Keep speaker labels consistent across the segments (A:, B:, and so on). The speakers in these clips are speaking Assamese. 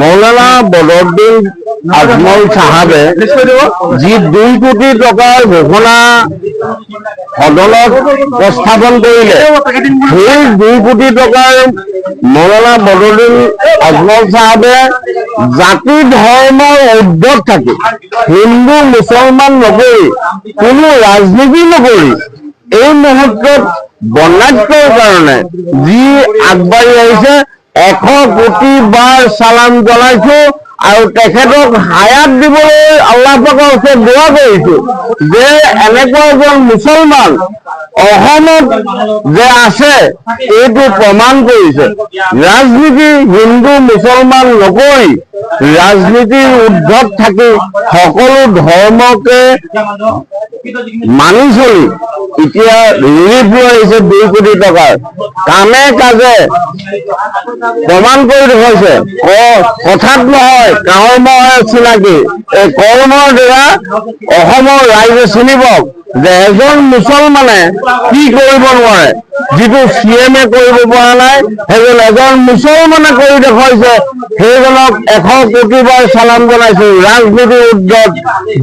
A: মৌলানা বদৰুদ্দিন আজমল সাহাবে যি 2 কোটি টকাৰ ঘোষণা সদনত উপস্থাপন কৰিলে, সেই 2 কোটি টকাৰ মৌলানা বদৰুদ্দিন আজমল সাহাবে জাতি ধৰ্মৰ ঊৰ্ধত থাকি হিন্দু মুছলমান নকৰি কোনো ৰাজনীতি নকৰি এই মুহূৰ্তত বৰ্ণাঢ্যৰ কাৰণে যি আগবাঢ়ি আহিছে 100 কোটি বাৰ সালাম জনাইছো আৰু তেখেতক হায়াত দিবলৈ আল্লাহ পাকৰ ওচৰত দোৱা কৰিছো যে এনেকুৱা এজন মুছলমান অসমত যে আছে এইটো প্ৰমাণ কৰিছে। ৰাজনীতি হিন্দু মুছলমান নকৰি ৰাজনীতিৰ ঊৰ্ধত থাকি সকলো ধৰ্মকে মানি চলি এতিয়া ৰিলিফ লৈ আহিছে 2 কোটি টকাৰ কামে কাজে প্ৰমাণ কৰি দেখুৱাইছে। কথাত নহয় কৰ্মহে চিনাকি, এই কৰ্মৰ দ্বাৰা অসমৰ ৰাইজে চিনিব যে এজন মুছলমানে কি কৰিব নোৱাৰে, যিটো CM কৰিব পৰা নাই সেইজন এজন মুছলমানে কৰি দেখুৱাইছে। সেইজনক 100 কোটি বাৰ সালাম জনাইছো। ৰাজনীতিৰ ঊৰ্ধত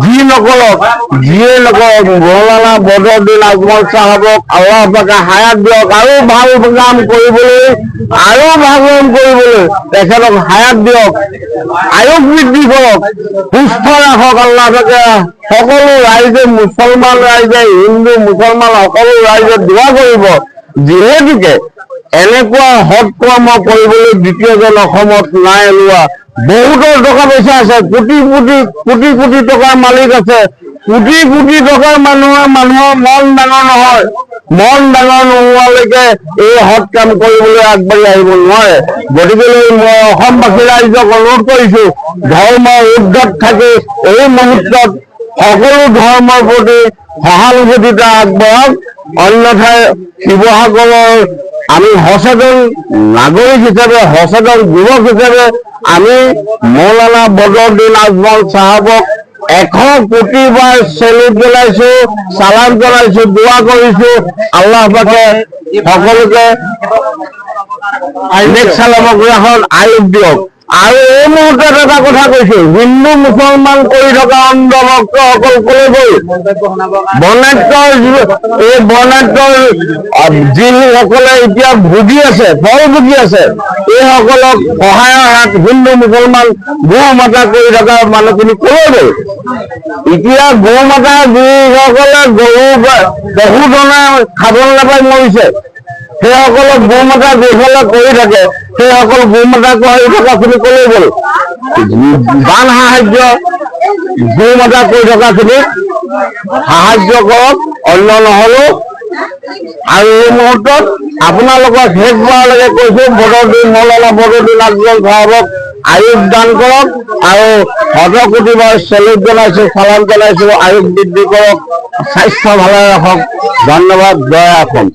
A: যি নকৰক যিয়ে নকৰক মৌলানা বদৰুদ্দিন আজমল সাহাবক আল্লাহ পাকে হায়াত দিয়ক আৰু ভাল কাম কৰিবলৈ আৰু ভাগৰণ কৰিবলৈ তেখেতক হায়াত দিয়ক, আয়ুস বৃদ্ধি কৰক, সুস্থ ৰাখক আল্লাহ পাকে। সকলো ৰাইজে মুছলমান ৰাইজে হিন্দু মুছলমান সকলো ৰাইজে দোৱা কৰিব যিহেতুকে এনেকুৱা সৎকৰ্ম কৰিবলৈ দ্বিতীয়জন অসমত নাই ওলোৱা। বহুতৰ টকা পইচা আছে, কোটি কোটি টকাৰ মালিক আছে, কোটি কোটি টকাৰ মানুহৰ মন ডাঙৰ নহয়। মন ডাঙৰ নোহোৱালৈকে এই সৎ কাম কৰিবলৈ আগবাঢ়ি আহিব নোৱাৰে। গতিকে মই অসমবাসী ৰাইজক অনুৰোধ কৰিছো ধৰ্মৰ ঊৰ্ধত থাকি এই মুহূৰ্তত সকলো ধৰ্মৰ প্ৰতি সহানুভূতিতা আগবঢ়াওক, অন্যথাই শিৱসাগৰৰ আমি সচেতন নাগৰিক হিচাপে সচেতন যুৱক হিচাপে আমি মৌলানা বদৰুদ্দিন আজমল সাহাবক 100 কোটি বাৰ চেলুট জনাইছো, সালাম জনাইছো, দোৱা কৰিছো আল্লাহ পাকে সকলোকে সালামক ৰাখক, আয়ুস দিয়ক। আৰু এই মুহূৰ্তত এটা কথা কৈছো, হিন্দু মুছলমান কৰি থকা অন্ধভক্তসকল কলৈ গ'ল? এই বৰ্ণাঢ্যৰ যিসকলে এতিয়া ভুগি আছে, ফল ভুগি আছে, এইসকলক সহায়ৰ হাত হিন্দু মুছলমান গৌ মাতা কৰি থকা মানুহখিনি কলৈ গ'ল? এতিয়া গৌ মাতা যিসকলে গৰু পশুধনে খাবলৈ নাপাই মৰিছে, সেইসকলক গৌ মাতা যিসকলে কৰি থাকে সেইসকল গৌ মাতা কৰি থকাখিনি কলৈ গ'ল? দান সাহায্য গৌ মাতা কৰি থকাখিনি সাহায্য কৰক, অন্য নহলেও। আৰু এই মুহূৰ্তত আপোনালোকক শেষবাৰলৈকে কৈছো মৌলানা বদৰুদ্দিন আজমল সাহাবক আয়ুস দান কৰক আৰু 100 কোটি বাৰ চেলুট জনাইছো, সালাম জনাইছো, আয়ুস বৃদ্ধি কৰক, স্বাস্থ্য ভালে ৰাখক। ধন্যবাদ। জয় অসম।